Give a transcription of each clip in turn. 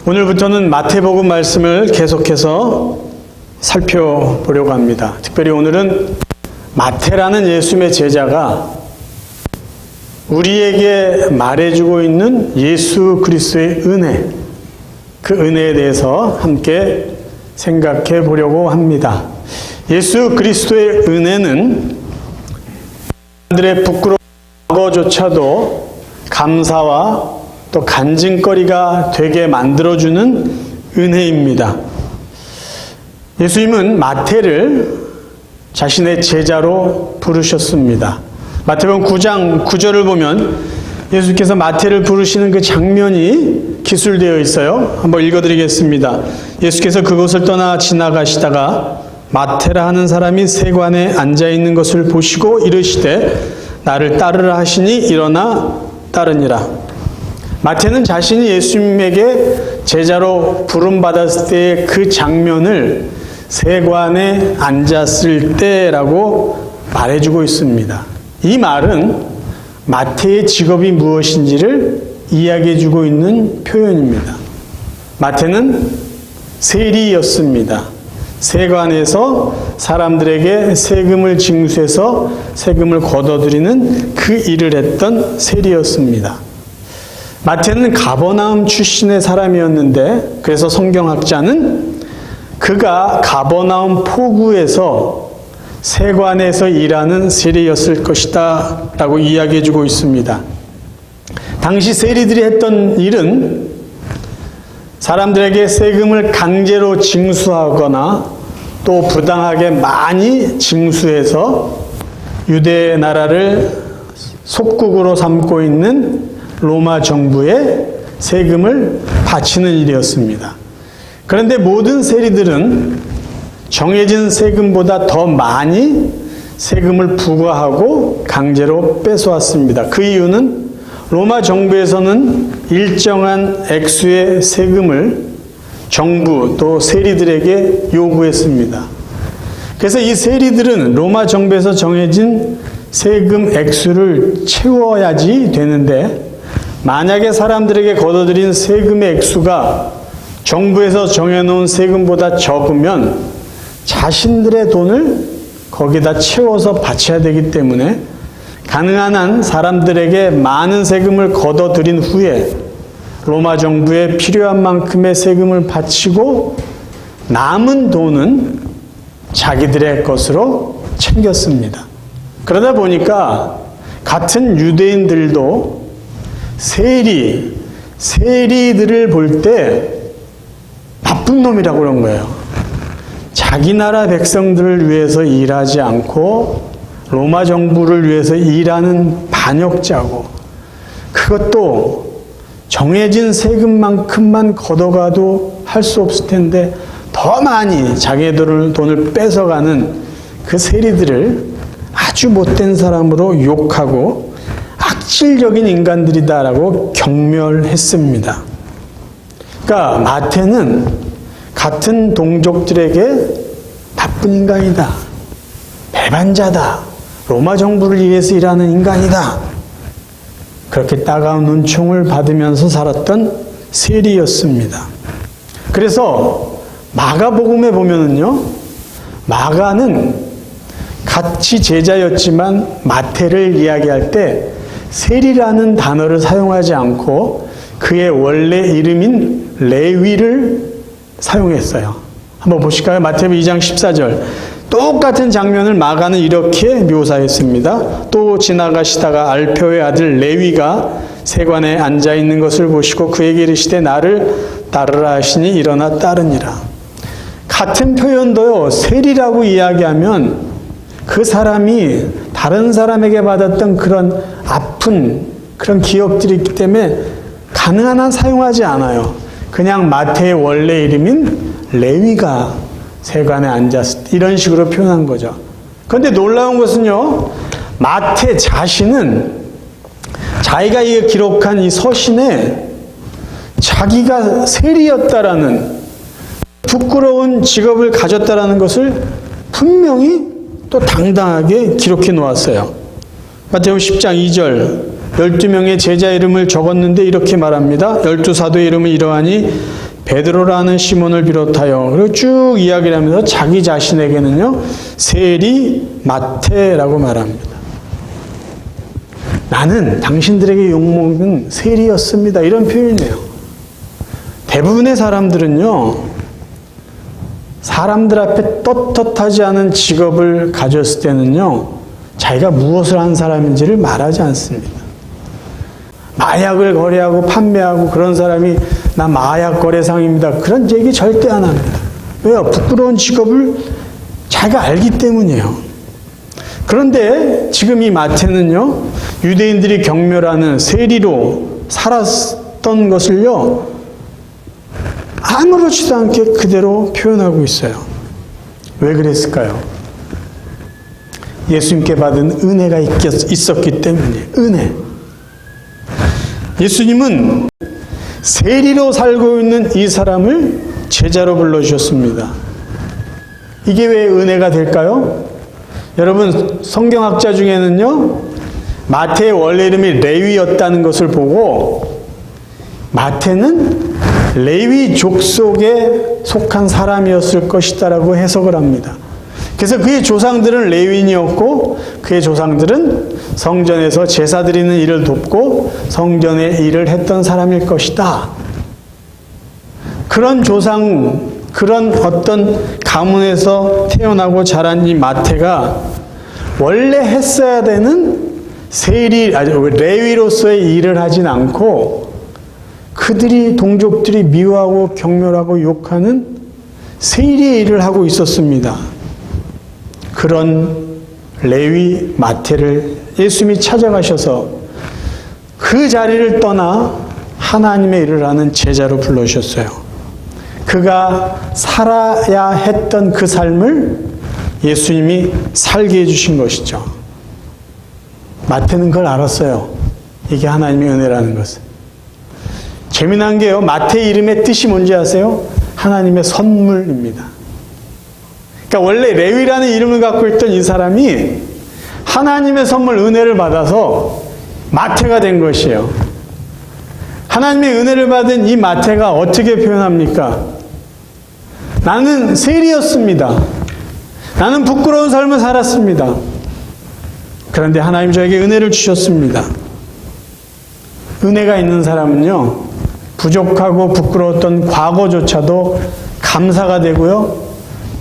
오늘부터는 마태복음 말씀을 계속해서 살펴보려고 합니다. 특별히 오늘은 마태라는 예수님의 제자가 우리에게 말해주고 있는 예수 그리스도의 은혜, 그 은혜에 대해서 함께 생각해 보려고 합니다. 예수 그리스도의 은혜는 사람들의 부끄러운 과거조차도 감사와 또 간증거리가 되게 만들어주는 은혜입니다. 예수님은 마태를 자신의 제자로 부르셨습니다. 마태복음 9장 9절을 보면 예수께서 마태를 부르시는 그 장면이 기술되어 있어요. 한번 읽어드리겠습니다. 예수께서 그곳을 떠나 지나가시다가 마태라 하는 사람이 세관에 앉아있는 것을 보시고 이르시되 나를 따르라 하시니 일어나 따르니라. 마태는 자신이 예수님에게 제자로 부름받았을 때의 그 장면을 세관에 앉았을 때라고 말해주고 있습니다. 이 말은 마태의 직업이 무엇인지를 이야기해주고 있는 표현입니다. 마태는 세리였습니다. 세관에서 사람들에게 세금을 징수해서 세금을 걷어들이는 그 일을 했던 세리였습니다. 마태는 가버나움 출신의 사람이었는데 그래서 성경학자는 그가 가버나움 포구에서 세관에서 일하는 세리였을 것이다 라고 이야기해주고 있습니다. 당시 세리들이 했던 일은 사람들에게 세금을 강제로 징수하거나 또 부당하게 많이 징수해서 유대 나라를 속국으로 삼고 있는 로마 정부에 세금을 바치는 일이었습니다. 그런데 모든 세리들은 정해진 세금보다 더 많이 세금을 부과하고 강제로 뺏어왔습니다. 그 이유는 로마 정부에서는 일정한 액수의 세금을 정부 또 세리들에게 요구했습니다. 그래서 이 세리들은 로마 정부에서 정해진 세금 액수를 채워야지 되는데 만약에 사람들에게 걷어들인 세금의 액수가 정부에서 정해놓은 세금보다 적으면 자신들의 돈을 거기다 채워서 바쳐야 되기 때문에 가능한 한 사람들에게 많은 세금을 걷어들인 후에 로마 정부에 필요한 만큼의 세금을 바치고 남은 돈은 자기들의 것으로 챙겼습니다. 그러다 보니까 같은 유대인들도 세리들을 볼 때 나쁜 놈이라고 그런 거예요. 자기 나라 백성들을 위해서 일하지 않고 로마 정부를 위해서 일하는 반역자고 그것도 정해진 세금만큼만 걷어가도 할 수 없을 텐데 더 많이 자기들 돈을 뺏어가는 그 세리들을 아주 못된 사람으로 욕하고 악질적인 인간들이다라고 경멸했습니다. 그러니까 마태는 같은 동족들에게 나쁜 인간이다, 배반자다, 로마 정부를 위해서 일하는 인간이다, 그렇게 따가운 눈총을 받으면서 살았던 세리였습니다. 그래서 마가복음에 보면은요, 마가는 같이 제자였지만 마태를 이야기할 때 세리라는 단어를 사용하지 않고 그의 원래 이름인 레위를 사용했어요. 한번 보실까요? 마태복음 2장 14절. 똑같은 장면을 마가는 이렇게 묘사했습니다. 또 지나가시다가 알페오의 아들 레위가 세관에 앉아있는 것을 보시고 그에게 이르시되 나를 따르라 하시니 일어나 따르니라. 같은 표현도요, 세리라고 이야기하면 그 사람이 다른 사람에게 받았던 그런 아픈 그런 기억들이 있기 때문에 가능한 한 사용하지 않아요. 그냥 마태의 원래 이름인 레위가 세관에 앉았을 때 이런 식으로 표현한 거죠. 그런데 놀라운 것은요, 마태 자신은 자기가 기록한 이 서신에 자기가 세리였다라는 부끄러운 직업을 가졌다라는 것을 분명히 또 당당하게 기록해 놓았어요. 마태복음 10장 2절 12명의 제자 이름을 적었는데 이렇게 말합니다. 12 사도의 이름은 이러하니 베드로라는 시몬을 비롯하여, 그리고 쭉 이야기를 하면서 자기 자신에게는요, 세리 마태라고 말합니다. 나는 당신들에게 욕먹은 세리였습니다. 이런 표현이에요. 대부분의 사람들은요, 사람들 앞에 떳떳하지 않은 직업을 가졌을 때는요, 자기가 무엇을 한 사람인지를 말하지 않습니다. 마약을 거래하고 판매하고 그런 사람이 나 마약 거래상입니다. 그런 얘기 절대 안 합니다. 왜요? 부끄러운 직업을 자기가 알기 때문이에요. 그런데 지금 이 마태는요, 유대인들이 경멸하는 세리로 살았던 것을요, 아무렇지도 않게 그대로 표현하고 있어요. 왜 그랬을까요? 예수님께 받은 은혜가 있었기 때문이에요. 은혜. 예수님은 세리로 살고 있는 이 사람을 제자로 불러주셨습니다. 이게 왜 은혜가 될까요? 여러분, 성경학자 중에는요, 마태의 원래 이름이 레위였다는 것을 보고 마태는 레위 족속에 속한 사람이었을 것이다라고 해석을 합니다. 그래서 그의 조상들은 레위인이었고 그의 조상들은 성전에서 제사 드리는 일을 돕고 성전의 일을 했던 사람일 것이다. 그런 조상, 그런 어떤 가문에서 태어나고 자란 이 마태가 원래 했어야 되는 레위로서의 일을 하진 않고 그들이 동족들이 미워하고 경멸하고 욕하는 세리의 일을 하고 있었습니다. 그런 레위 마태를 예수님이 찾아가셔서 그 자리를 떠나 하나님의 일을 하는 제자로 불러주셨어요. 그가 살아야 했던 그 삶을 예수님이 살게 해주신 것이죠. 마태는 그걸 알았어요. 이게 하나님의 은혜라는 것을. 재미난 게요, 마태 이름의 뜻이 뭔지 아세요? 하나님의 선물입니다. 그러니까 원래 레위라는 이름을 갖고 있던 이 사람이 하나님의 선물, 은혜를 받아서 마태가 된 것이에요. 하나님의 은혜를 받은 이 마태가 어떻게 표현합니까? 나는 세리였습니다. 나는 부끄러운 삶을 살았습니다. 그런데 하나님 저에게 은혜를 주셨습니다. 은혜가 있는 사람은요, 부족하고 부끄러웠던 과거조차도 감사가 되고요,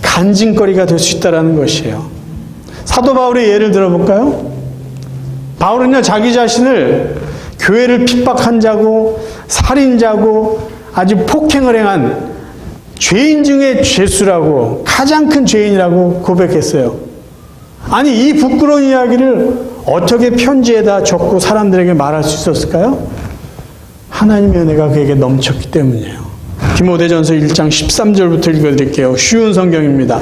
간증거리가 될 수 있다는 것이에요. 사도 바울의 예를 들어볼까요? 바울은요, 자기 자신을 교회를 핍박한 자고 살인자고 아주 폭행을 행한 죄인 중에 죄수라고, 가장 큰 죄인이라고 고백했어요. 아니, 이 부끄러운 이야기를 어떻게 편지에다 적고 사람들에게 말할 수 있었을까요? 하나님의 은혜가 그에게 넘쳤기 때문이에요. 디모데전서 1장 13절부터 읽어드릴게요. 쉬운 성경입니다.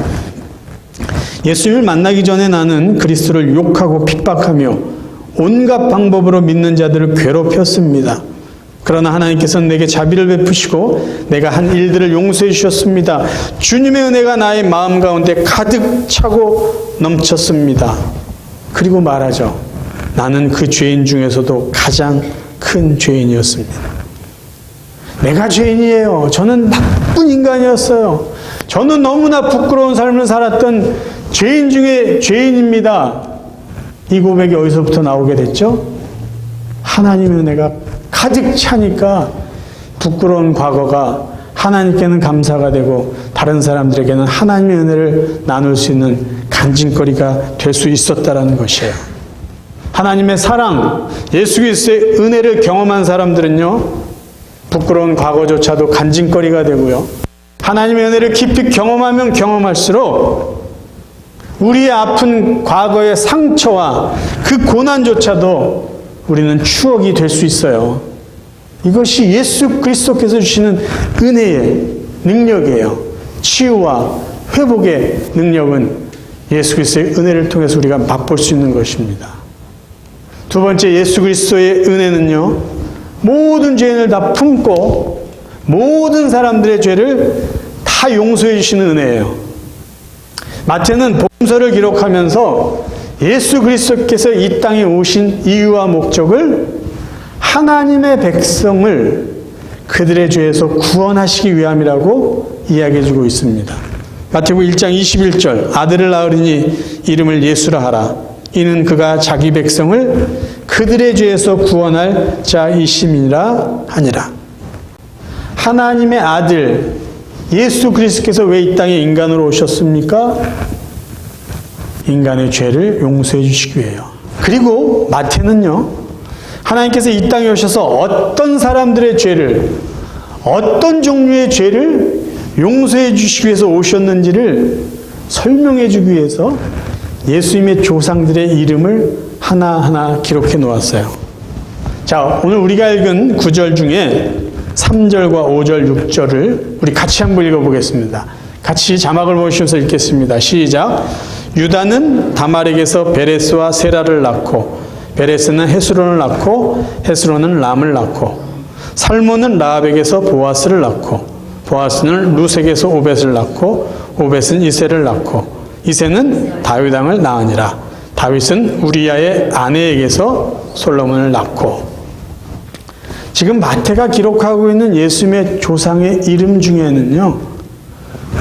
예수님을 만나기 전에 나는 그리스도를 욕하고 핍박하며 온갖 방법으로 믿는 자들을 괴롭혔습니다. 그러나 하나님께서는 내게 자비를 베푸시고 내가 한 일들을 용서해 주셨습니다. 주님의 은혜가 나의 마음 가운데 가득 차고 넘쳤습니다. 그리고 말하죠. 나는 그 죄인 중에서도 가장 큰 죄인이었습니다. 내가 죄인이에요. 저는 나쁜 인간이었어요. 저는 너무나 부끄러운 삶을 살았던 죄인 중에 죄인입니다. 이 고백이 어디서부터 나오게 됐죠? 하나님의 은혜가 가득 차니까 부끄러운 과거가 하나님께는 감사가 되고 다른 사람들에게는 하나님의 은혜를 나눌 수 있는 간증거리가 될 수 있었다라는 것이에요. 하나님의 사랑, 예수 그리스도의 은혜를 경험한 사람들은요, 부끄러운 과거조차도 간증거리가 되고요, 하나님의 은혜를 깊이 경험하면 경험할수록 우리의 아픈 과거의 상처와 그 고난조차도 우리는 추억이 될 수 있어요. 이것이 예수 그리스도께서 주시는 은혜의 능력이에요. 치유와 회복의 능력은 예수 그리스도의 은혜를 통해서 우리가 맛볼 수 있는 것입니다. 두 번째, 예수 그리스도의 은혜는요, 모든 죄인을 다 품고 모든 사람들의 죄를 다 용서해 주시는 은혜예요. 마태는 복음서를 기록하면서 예수 그리스도께서 이 땅에 오신 이유와 목적을 하나님의 백성을 그들의 죄에서 구원하시기 위함이라고 이야기해주고 있습니다. 마태복음 1장 21절 아들을 낳으리니 이름을 예수라 하라. 이는 그가 자기 백성을 그들의 죄에서 구원할 자이심이라 하니라. 하나님의 아들 예수 그리스도께서 왜 이 땅에 인간으로 오셨습니까? 인간의 죄를 용서해 주시기 위해요. 그리고 마태는요, 하나님께서 이 땅에 오셔서 어떤 사람들의 죄를, 어떤 종류의 죄를 용서해 주시기 위해서 오셨는지를 설명해 주기 위해서 예수님의 조상들의 이름을 하나하나 기록해 놓았어요. 자, 오늘 우리가 읽은 9절 중에 3절과 5절, 6절을 우리 같이 한번 읽어보겠습니다. 같이 자막을 보시면서 읽겠습니다. 시작. 유다는 다말에게서 베레스와 세라를 낳고 베레스는 헤스론을 낳고 헤스론은 람을 낳고 살몬은 라합에게서 보아스를 낳고 보아스는 루색에서 오벳을 낳고 오벳은 이새를 낳고 이새는 다윗 왕을 낳으니라. 다윗은 우리야의 아내에게서 솔로몬을 낳고. 지금 마태가 기록하고 있는 예수님의 조상의 이름 중에는요,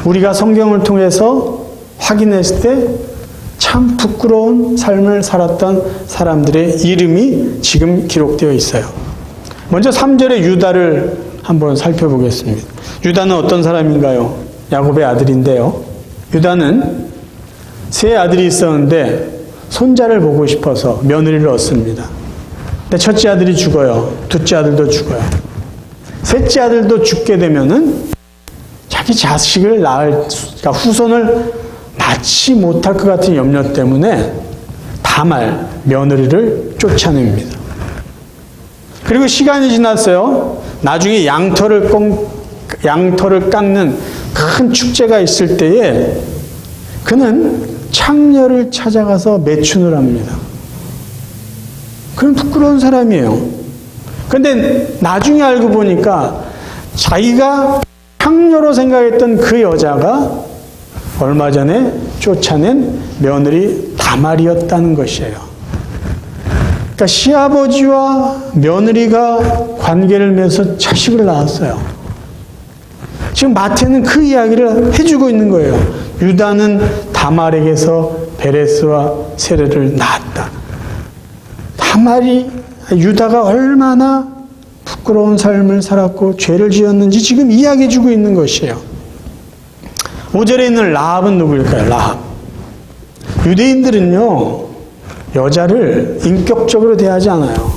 우리가 성경을 통해서 확인했을 때 참 부끄러운 삶을 살았던 사람들의 이름이 지금 기록되어 있어요. 먼저 3절의 유다를 한번 살펴보겠습니다. 유다는 어떤 사람인가요? 야곱의 아들인데요. 유다는 세 아들이 있었는데 손자를 보고 싶어서 며느리를 얻습니다. 근데 첫째 아들이 죽어요. 둘째 아들도 죽어요. 셋째 아들도 죽게 되면은 자기 자식을 그러니까 후손을 낳지 못할 것 같은 염려 때문에 다말 며느리를 쫓아냅니다. 그리고 시간이 지났어요. 나중에 양털을 깎는 큰 축제가 있을 때에 그는 창녀를 찾아가서 매춘을 합니다. 그는 부끄러운 사람이에요. 그런데 나중에 알고 보니까 자기가 창녀로 생각했던 그 여자가 얼마 전에 쫓아낸 며느리 다말이었다는 것이에요. 그러니까 시아버지와 며느리가 관계를 맺어서 자식을 낳았어요. 지금 마태는 그 이야기를 해주고 있는 거예요. 유다는 다말에게서 베레스와 세레를 낳았다. 유다가 얼마나 부끄러운 삶을 살았고 죄를 지었는지 지금 이야기해주고 있는 것이에요. 5절에 있는 라합은 누구일까요? 라합. 유대인들은요, 여자를 인격적으로 대하지 않아요.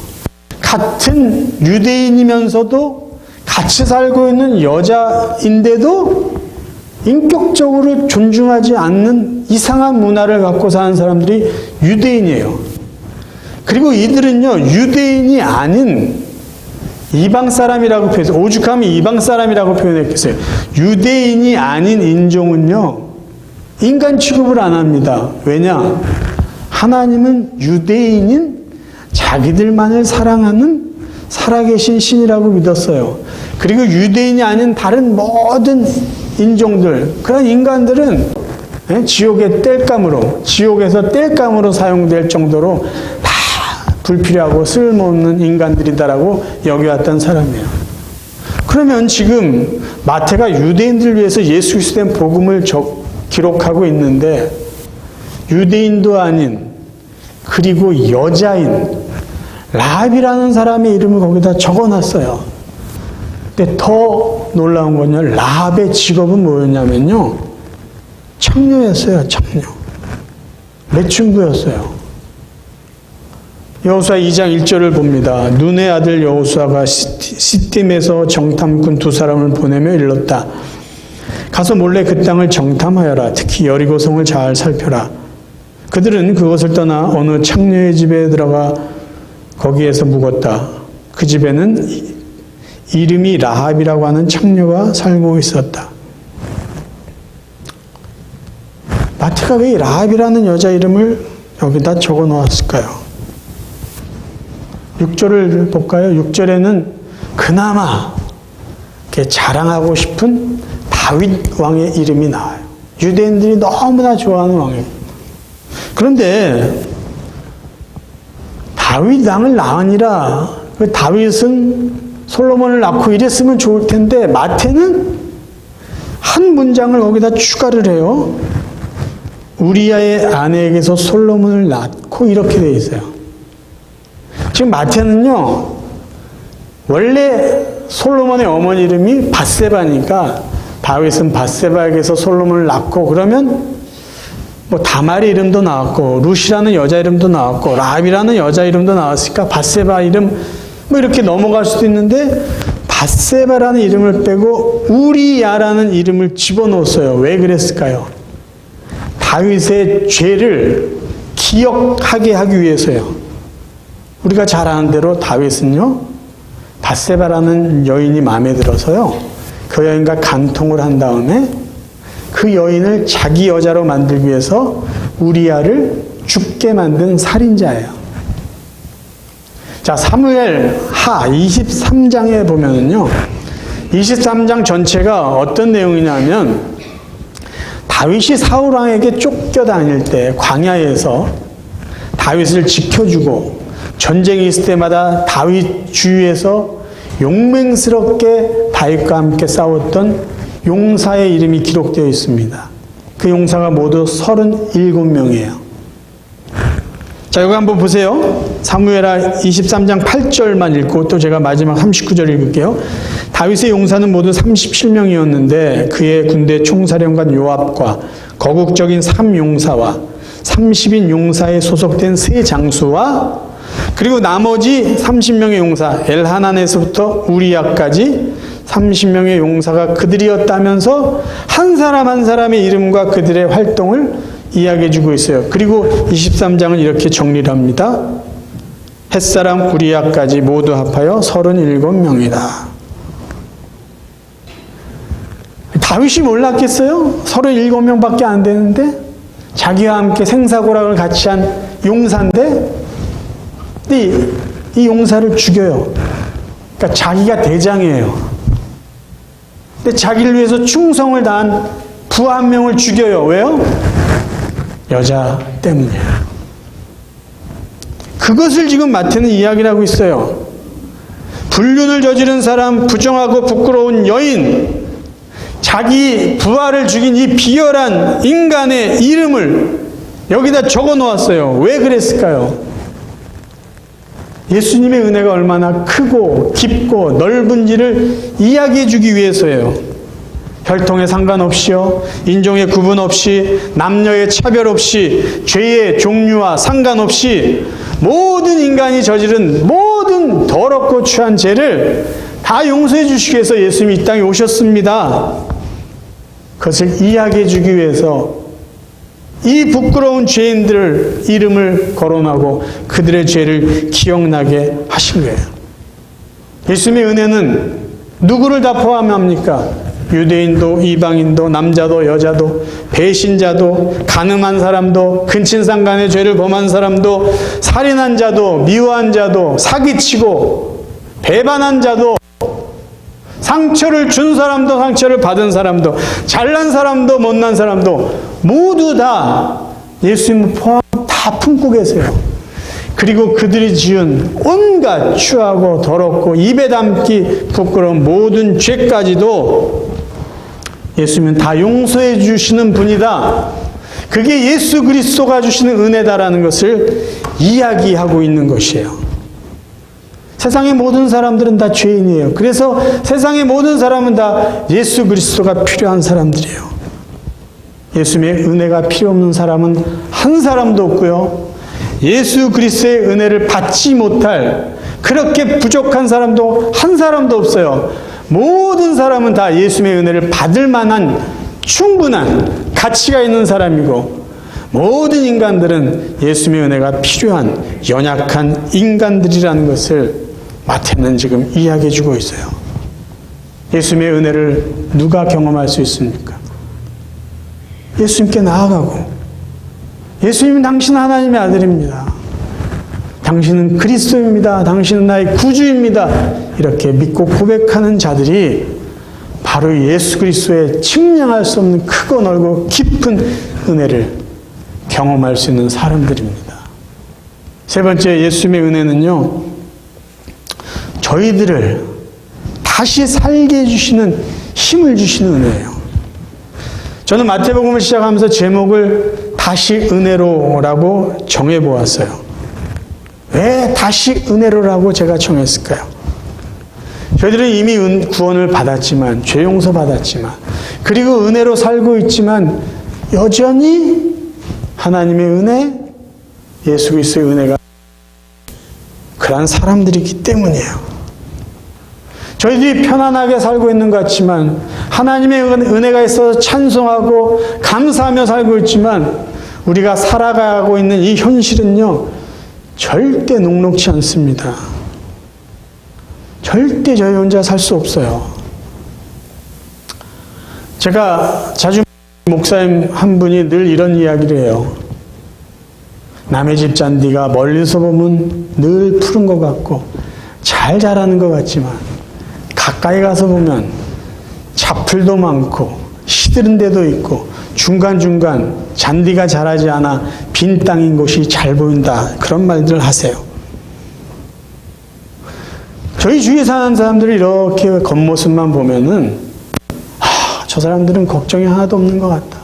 같은 유대인이면서도 같이 살고 있는 여자인데도 인격적으로 존중하지 않는 이상한 문화를 갖고 사는 사람들이 유대인이에요. 그리고 이들은요, 유대인이 아닌 이방 사람이라고 표현해서, 오죽하면 이방 사람이라고 표현했겠어요. 유대인이 아닌 인종은요, 인간 취급을 안 합니다. 왜냐? 하나님은 유대인인 자기들만을 사랑하는 살아계신 신이라고 믿었어요. 그리고 유대인이 아닌 다른 모든 인종들, 그런 인간들은 지옥의 지옥에서 땔감으로 사용될 정도로 다 불필요하고 쓸모없는 인간들이다라고 여겨왔던 사람이에요. 그러면 지금 마태가 유대인들을 위해서 예수 그리스도의 복음을 기록하고 있는데 유대인도 아닌 그리고 여자인 라합이라는 사람의 이름을 거기다 적어놨어요. 근데 더 놀라운 건요, 라합의 직업은 뭐였냐면요, 창녀였어요. 창녀. 매춘부였어요. 여호수아 2장 1절을 봅니다. 눈의 아들 여호수아가 시팀에서 정탐꾼 2사람을 보내며 일렀다. 가서 몰래 그 땅을 정탐하여라. 특히 여리고성을 잘 살펴라. 그들은 그것을 떠나 어느 창녀의 집에 들어가 거기에서 묵었다. 그 집에는 이름이 라합이라고 하는 창녀가 살고 있었다. 마태가 왜 라합이라는 여자 이름을 여기다 적어 놓았을까요? 6절을 볼까요? 6절에는 그나마 이렇게 자랑하고 싶은 다윗 왕의 이름이 나와요. 유대인들이 너무나 좋아하는 왕이에요. 그런데 다윗 왕을 낳으니라, 그 다윗은 솔로몬을 낳고 이랬으면 좋을 텐데 마태는 한 문장을 거기다 추가를 해요. 우리아의 아내에게서 솔로몬을 낳고 이렇게 돼 있어요. 지금 마태는요, 원래 솔로몬의 어머니 이름이 밧세바니까 다윗은 밧세바에게서 솔로몬을 낳고 그러면 뭐 다말의 이름도 나왔고 룻이라는 여자 이름도 나왔고 라합이라는 여자 이름도 나왔으니까 밧세바 이름 뭐 이렇게 넘어갈 수도 있는데 밧세바라는 이름을 빼고 우리야라는 이름을 집어넣었어요. 왜 그랬을까요? 다윗의 죄를 기억하게 하기 위해서요. 우리가 잘 아는 대로 다윗은요, 밧세바라는 여인이 마음에 들어서요, 그 여인과 간통을 한 다음에 그 여인을 자기 여자로 만들기 위해서 우리아를 죽게 만든 살인자예요. 자, 사무엘 하 23장에 보면은요, 23장 전체가 어떤 내용이냐면 다윗이 사울 왕에게 쫓겨다닐 때 광야에서 다윗을 지켜주고 전쟁이 있을 때마다 다윗 주위에서 용맹스럽게 다윗과 함께 싸웠던 용사의 이름이 기록되어 있습니다. 그 용사가 모두 37명이에요. 자, 이거 한번 보세요. 사무엘하 23장 8절만 읽고 또 제가 마지막 39절 읽을게요. 다윗의 용사는 모두 37명이었는데 그의 군대 총사령관 요압과 거국적인 3용사와 30인 용사에 소속된 세 장수와 그리고 나머지 30명의 용사 엘하난에서부터 우리야까지 30명의 용사가 그들이었다면서 한 사람 한 사람의 이름과 그들의 활동을 이야기해 주고 있어요. 그리고 23장은 이렇게 정리를 합니다. 햇사람 우리야까지 모두 합하여 37명이다. 다윗이 몰랐겠어요? 37명밖에 안 되는데 자기와 함께 생사고락을 같이 한 용사인데 근데 이 용사를 죽여요. 그러니까 자기가 대장이에요. 근데 자기를 위해서 충성을 다한 부하 한 명을 죽여요. 왜요? 여자 때문이에요. 그것을 지금 마태는 이야기를 하고 있어요. 불륜을 저지른 사람, 부정하고 부끄러운 여인, 자기 부하를 죽인 이 비열한 인간의 이름을 여기다 적어 놓았어요. 왜 그랬을까요? 예수님의 은혜가 얼마나 크고 깊고 넓은지를 이야기해 주기 위해서예요. 혈통에 상관없이요, 인종에 구분 없이, 남녀의 차별 없이, 죄의 종류와 상관없이 모든 인간이 저지른 모든 더럽고 추한 죄를 다 용서해 주시기 위해서 예수님이 이 땅에 오셨습니다. 그것을 이야기해 주기 위해서 이 부끄러운 죄인들 이름을 거론하고 그들의 죄를 기억나게 하신 거예요. 예수님의 은혜는 누구를 다 포함합니까? 유대인도 이방인도 남자도 여자도 배신자도 가늠한 사람도 근친상간의 죄를 범한 사람도 살인한 자도 미워한 자도 사기치고 배반한 자도 상처를 준 사람도 상처를 받은 사람도 잘난 사람도 못난 사람도 모두 다 예수님을 포함 다 품고 계세요. 그리고 그들이 지은 온갖 추하고 더럽고 입에 담기 부끄러운 모든 죄까지도 예수님은 다 용서해 주시는 분이다. 그게 예수 그리스도가 주시는 은혜다라는 것을 이야기하고 있는 것이에요. 세상의 모든 사람들은 다 죄인이에요. 그래서 세상의 모든 사람은 다 예수 그리스도가 필요한 사람들이에요. 예수님의 은혜가 필요 없는 사람은 한 사람도 없고요. 예수 그리스도의 은혜를 받지 못할 그렇게 부족한 사람도 한 사람도 없어요. 모든 사람은 다 예수님의 은혜를 받을 만한 충분한 가치가 있는 사람이고 모든 인간들은 예수님의 은혜가 필요한 연약한 인간들이라는 것을 마태는 지금 이야기해 주고 있어요. 예수님의 은혜를 누가 경험할 수 있습니까? 예수님께 나아가고 예수님은 당신 하나님의 아들입니다. 당신은 그리스도입니다. 당신은 나의 구주입니다. 이렇게 믿고 고백하는 자들이 바로 예수 그리스도의 측량할 수 없는 크고 넓고 깊은 은혜를 경험할 수 있는 사람들입니다. 세 번째 예수님의 은혜는요, 저희들을 다시 살게 해주시는 힘을 주시는 은혜예요. 저는 마태복음을 시작하면서 제목을 다시 은혜로라고 정해보았어요. 왜 다시 은혜로라고 제가 정했을까요? 저희들은 이미 구원을 받았지만, 죄 용서 받았지만, 그리고 은혜로 살고 있지만 여전히 하나님의 은혜, 예수 그리스도의 은혜가 그런 사람들이기 때문이에요. 저희들이 편안하게 살고 있는 것 같지만 하나님의 은혜가 있어서 찬송하고 감사하며 살고 있지만 우리가 살아가고 있는 이 현실은요, 절대 녹록지 않습니다. 절대 저희 혼자 살 수 없어요. 제가 자주 목사님 한 분이 늘 이런 이야기를 해요. 남의 집 잔디가 멀리서 보면 늘 푸른 것 같고 잘 자라는 것 같지만 가까이 가서 보면 잡풀도 많고 시드른 데도 있고 중간중간 잔디가 자라지 않아 빈 땅인 곳이 잘 보인다. 그런 말들을 하세요. 저희 주위에 사는 사람들이 이렇게 겉모습만 보면은 저 사람들은 걱정이 하나도 없는 것 같다.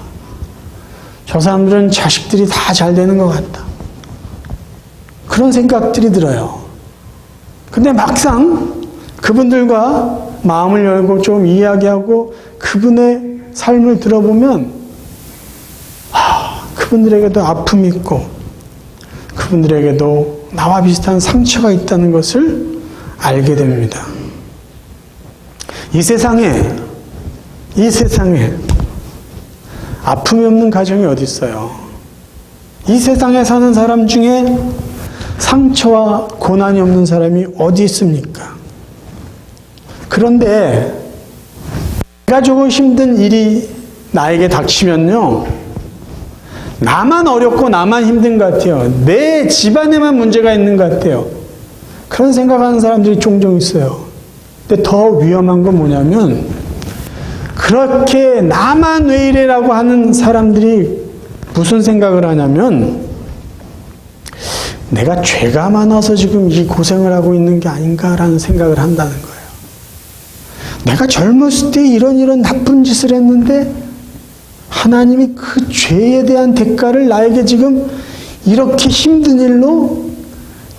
저 사람들은 자식들이 다 잘 되는 것 같다. 그런 생각들이 들어요. 근데 막상 그분들과 마음을 열고 좀 이야기하고 그분의 삶을 들어보면 그분들에게도 아픔이 있고 그분들에게도 나와 비슷한 상처가 있다는 것을 알게 됩니다. 이 세상에 아픔이 없는 가정이 어디 있어요? 이 세상에 사는 사람 중에 상처와 고난이 없는 사람이 어디 있습니까? 그런데 내가 조금 힘든 일이 나에게 닥치면요, 나만 어렵고 나만 힘든 것 같아요. 내 집안에만 문제가 있는 것 같아요. 그런 생각하는 사람들이 종종 있어요. 근데 더 위험한 건 뭐냐면 그렇게 나만 왜 이래라고 하는 사람들이 무슨 생각을 하냐면 내가 죄가 많아서 지금 이 고생을 하고 있는 게 아닌가라는 생각을 한다는 거예요. 내가 젊었을 때 이런 나쁜 짓을 했는데 하나님이 그 죄에 대한 대가를 나에게 지금 이렇게 힘든 일로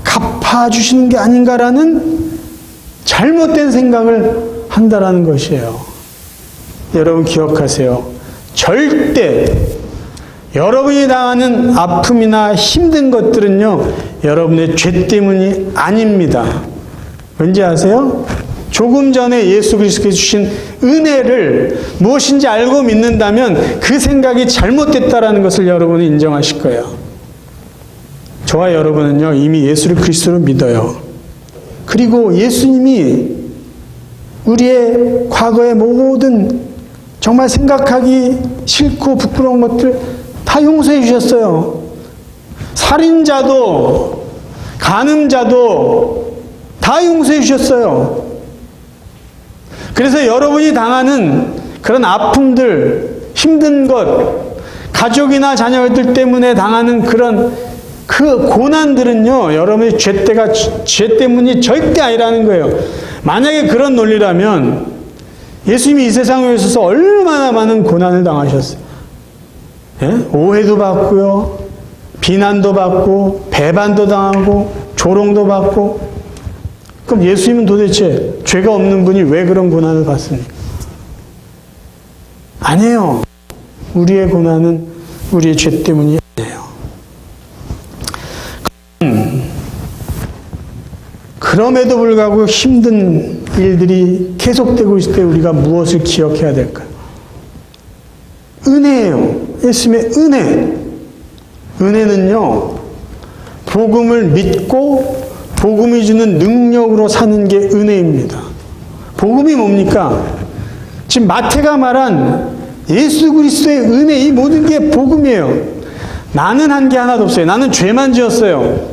갚아주시는 게 아닌가라는 잘못된 생각을 한다라는 것이에요. 여러분 기억하세요. 절대 여러분이 당하는 아픔이나 힘든 것들은요, 여러분의 죄 때문이 아닙니다. 왠지 아세요? 조금 전에 예수 그리스도께서 주신 은혜를 무엇인지 알고 믿는다면 그 생각이 잘못됐다라는 것을 여러분은 인정하실 거예요. 저와 여러분은요, 이미 예수를 그리스도로 믿어요. 그리고 예수님이 우리의 과거의 모든 정말 생각하기 싫고 부끄러운 것들 다 용서해 주셨어요. 살인자도 간음자도 다 용서해 주셨어요. 그래서 여러분이 당하는 그런 아픔들, 힘든 것, 가족이나 자녀들 때문에 당하는 그 고난들은요, 여러분의 죄 때문이 절대 아니라는 거예요. 만약에 그런 논리라면 예수님이 이 세상에 있어서 얼마나 많은 고난을 당하셨어요. 예? 오해도 받고요, 비난도 받고, 배반도 당하고, 조롱도 받고. 그럼 예수님은 도대체 죄가 없는 분이 왜 그런 고난을 받습니까? 아니에요. 우리의 고난은 우리의 죄 때문이 아니에요. 그럼에도 불구하고 힘든 일들이 계속되고 있을 때 우리가 무엇을 기억해야 될까요? 은혜예요. 예수님의 은혜. 은혜는요, 복음을 믿고 복음이 주는 능력으로 사는 게 은혜입니다. 복음이 뭡니까? 지금 마태가 말한 예수 그리스도의 은혜, 이 모든 게 복음이에요. 나는 한 게 하나도 없어요. 나는 죄만 지었어요.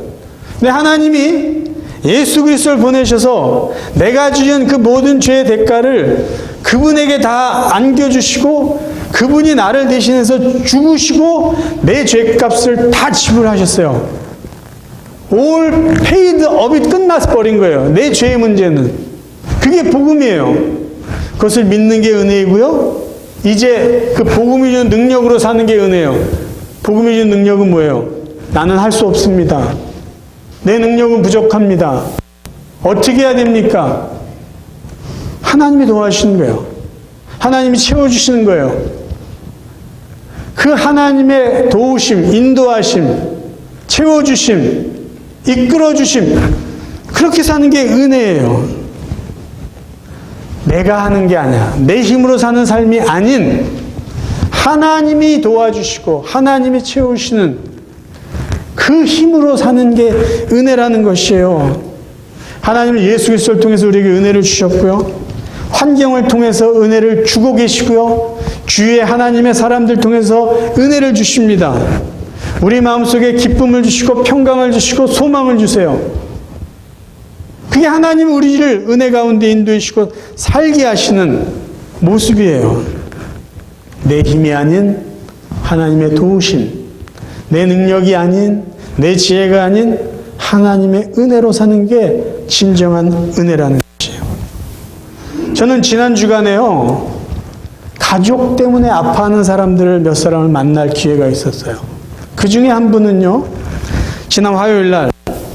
근데 하나님이 예수 그리스도를 보내셔서 내가 지은 그 모든 죄의 대가를 그분에게 다 안겨주시고 그분이 나를 대신해서 죽으시고 내 죄값을 다 지불하셨어요. All paid up이 끝나서 버린 거예요. 내 죄의 문제는. 그게 복음이에요. 그것을 믿는 게 은혜이고요. 이제 그 복음이 주는 능력으로 사는 게 은혜예요. 복음이 주는 능력은 뭐예요? 나는 할 수 없습니다. 내 능력은 부족합니다. 어떻게 해야 됩니까? 하나님이 도와주시는 거예요. 하나님이 채워주시는 거예요. 그 하나님의 도우심, 인도하심, 채워주심, 이끌어주심, 그렇게 사는 게 은혜예요. 내가 하는 게 아니야. 내 힘으로 사는 삶이 아닌 하나님이 도와주시고 하나님이 채우시는 그 힘으로 사는 게 은혜라는 것이에요. 하나님은 예수 그리스도를 통해서 우리에게 은혜를 주셨고요. 환경을 통해서 은혜를 주고 계시고요. 주위의 하나님의 사람들 통해서 은혜를 주십니다. 우리 마음속에 기쁨을 주시고 평강을 주시고 소망을 주세요. 그게 하나님 우리를 은혜 가운데 인도해 주시고 살게 하시는 모습이에요. 내 힘이 아닌 하나님의 도우심, 내 능력이 아닌 내 지혜가 아닌 하나님의 은혜로 사는 게 진정한 은혜라는 것이에요. 저는 지난 주간에요, 가족 때문에 아파하는 사람들을 몇 사람을 만날 기회가 있었어요. 그 중에 한 분은요, 지난 화요일 날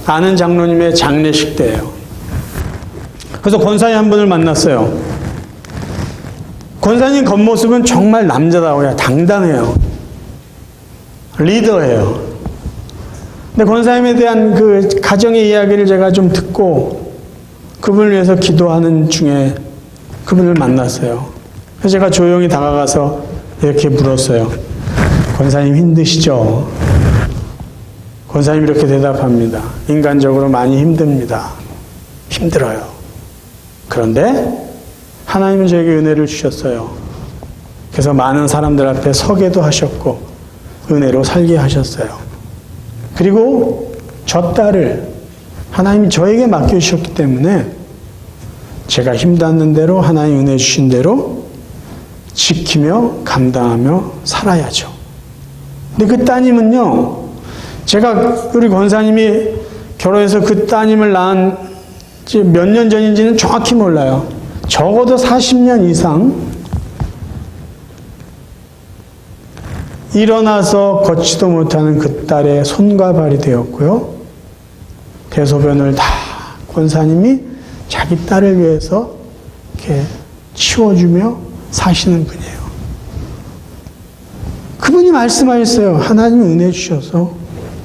아는 장로님의 장례식 때예요. 그래서 권사님 한 분을 만났어요. 권사님 겉모습은 정말 남자다워요. 당당해요. 리더예요. 근데 권사님에 대한 그 가정의 이야기를 제가 좀 듣고 그분을 위해서 기도하는 중에 그분을 만났어요. 그래서 제가 조용히 다가가서 이렇게 물었어요. 권사님 힘드시죠? 권사님 이렇게 대답합니다. 인간적으로 많이 힘듭니다. 힘들어요. 그런데 하나님은 저에게 은혜를 주셨어요. 그래서 많은 사람들 앞에 서게도 하셨고 은혜로 살게 하셨어요. 그리고 저 딸을 하나님이 저에게 맡겨주셨기 때문에 제가 힘닿는 대로 하나님 은혜 주신 대로 지키며 감당하며 살아야죠. 근데 그 따님은요, 제가 우리 권사님이 결혼해서 그 따님을 낳은 지 몇 년 전인지는 정확히 몰라요. 적어도 40년 이상 일어나서 걷지도 못하는 그 딸의 손과 발이 되었고요. 대소변을 다 권사님이 자기 딸을 위해서 이렇게 치워주며 사시는 분이에요. 그분이 말씀하셨어요. 하나님이 은혜 주셔서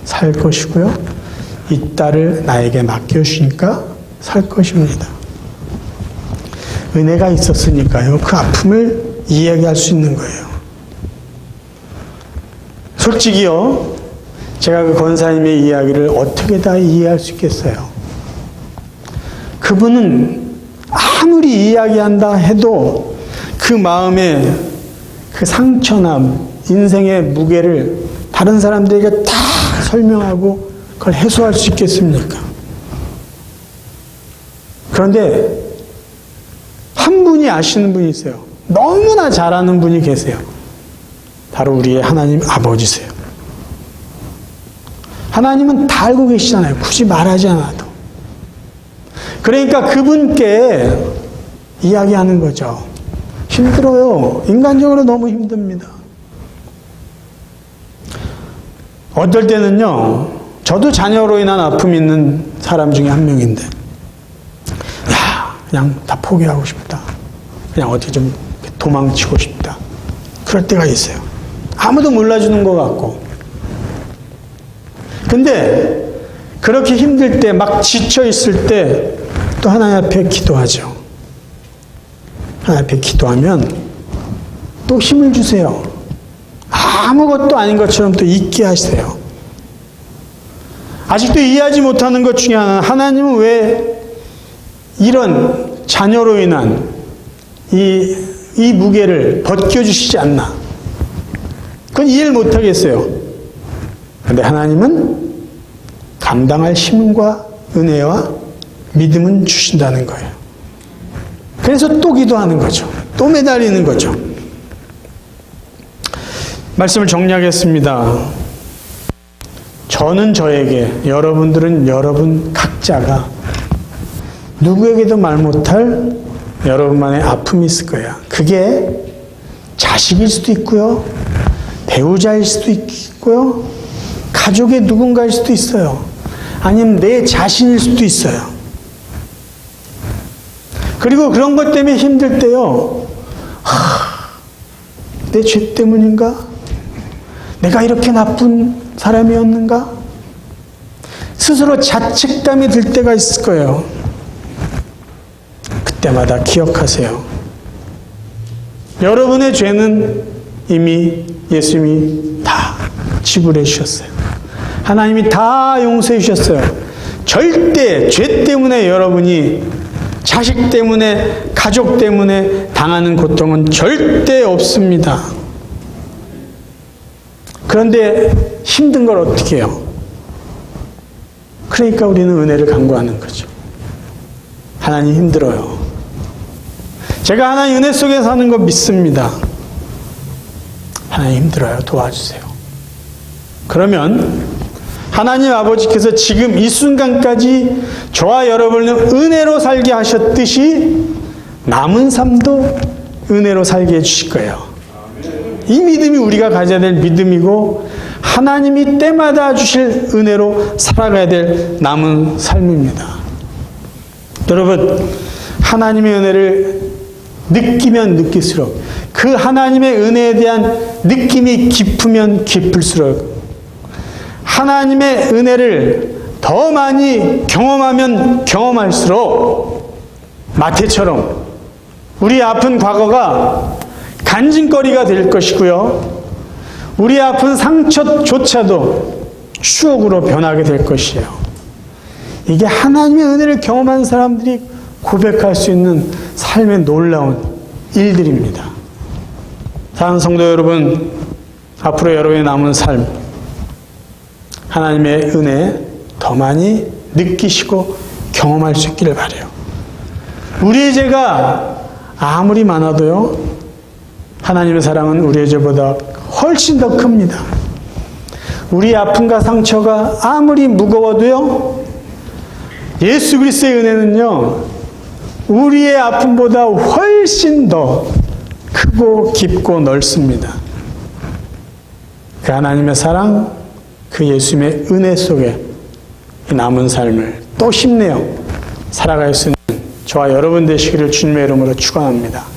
살 것이고요. 이 딸을 나에게 맡겨주시니까 살 것입니다. 은혜가 있었으니까요. 그 아픔을 이야기할 수 있는 거예요. 솔직히요, 제가 그 권사님의 이야기를 어떻게 다 이해할 수 있겠어요? 그분은 아무리 이야기한다 해도 그 마음의 그 상처나 인생의 무게를 다른 사람들에게 다 설명하고 그걸 해소할 수 있겠습니까? 그런데 한 분이 아시는 분이 있어요. 너무나 잘하는 분이 계세요. 바로 우리의 하나님 아버지세요. 하나님은 다 알고 계시잖아요. 굳이 말하지 않아도. 그러니까 그분께 이야기하는 거죠. 힘들어요. 인간적으로 너무 힘듭니다. 어떨 때는요, 저도 자녀로 인한 아픔이 있는 사람 중에 한 명인데, 그냥 다 포기하고 싶다. 그냥 어디 좀 도망치고 싶다. 그럴 때가 있어요. 아무도 몰라주는 것 같고. 근데 그렇게 힘들 때, 막 지쳐 있을 때 또 하나님 앞에 기도하죠. 하나님 앞에 기도하면 또 힘을 주세요. 아무것도 아닌 것처럼 또 잊게 하세요. 아직도 이해하지 못하는 것 중에 하나는, 하나님은 왜 이런 자녀로 인한 이 무게를 벗겨주시지 않나? 그건 이해를 못하겠어요. 그런데 하나님은 감당할 힘과 은혜와 믿음은 주신다는 거예요. 그래서 또 기도하는 거죠. 또 매달리는 거죠. 말씀을 정리하겠습니다. 저는 저에게, 여러분들은 여러분 각자가 누구에게도 말 못할 여러분만의 아픔이 있을 거야. 그게 자식일 수도 있고요. 배우자일 수도 있고요. 가족의 누군가일 수도 있어요. 아니면 내 자신일 수도 있어요. 그리고 그런 것 때문에 힘들 때요. 내 죄 때문인가? 내가 이렇게 나쁜 사람이었는가? 스스로 자책감이 들 때가 있을 거예요. 그때마다 기억하세요. 여러분의 죄는 이미 예수님이 다 지불해 주셨어요. 하나님이 다 용서해 주셨어요. 절대 죄 때문에 여러분이 자식 때문에 가족 때문에 당하는 고통은 절대 없습니다. 그런데 힘든 걸 어떻게 해요? 그러니까 우리는 은혜를 간구하는 거죠. 하나님 힘들어요. 제가 하나님 은혜 속에 사는 거 믿습니다. 하나님 힘들어요. 도와주세요. 그러면 하나님 아버지께서 지금 이 순간까지 저와 여러분을 은혜로 살게 하셨듯이 남은 삶도 은혜로 살게 해주실 거예요. 이 믿음이 우리가 가져야 될 믿음이고 하나님이 때마다 주실 은혜로 살아가야 될 남은 삶입니다. 여러분, 하나님의 은혜를 느끼면 느낄수록 그 하나님의 은혜에 대한 느낌이 깊으면 깊을수록 하나님의 은혜를 더 많이 경험하면 경험할수록 마태처럼 우리 아픈 과거가 간증거리가 될 것이고요. 우리 아픈 상처조차도 추억으로 변하게 될 것이에요. 이게 하나님의 은혜를 경험한 사람들이 고백할 수 있는 삶의 놀라운 일들입니다. 사랑하는 성도 여러분, 앞으로 여러분의 남은 삶 하나님의 은혜 더 많이 느끼시고 경험할 수 있기를 바라요. 우리의 죄가 아무리 많아도요, 하나님의 사랑은 우리의 죄보다 훨씬 더 큽니다. 우리 아픔과 상처가 아무리 무거워도요, 예수 그리스도의 은혜는요, 우리의 아픔보다 훨씬 더 크고 깊고 넓습니다. 그 하나님의 사랑, 그 예수님의 은혜 속에 남은 삶을 또 힘내어 살아갈 수 있는 저와 여러분 되시기를 주님의 이름으로 축원합니다.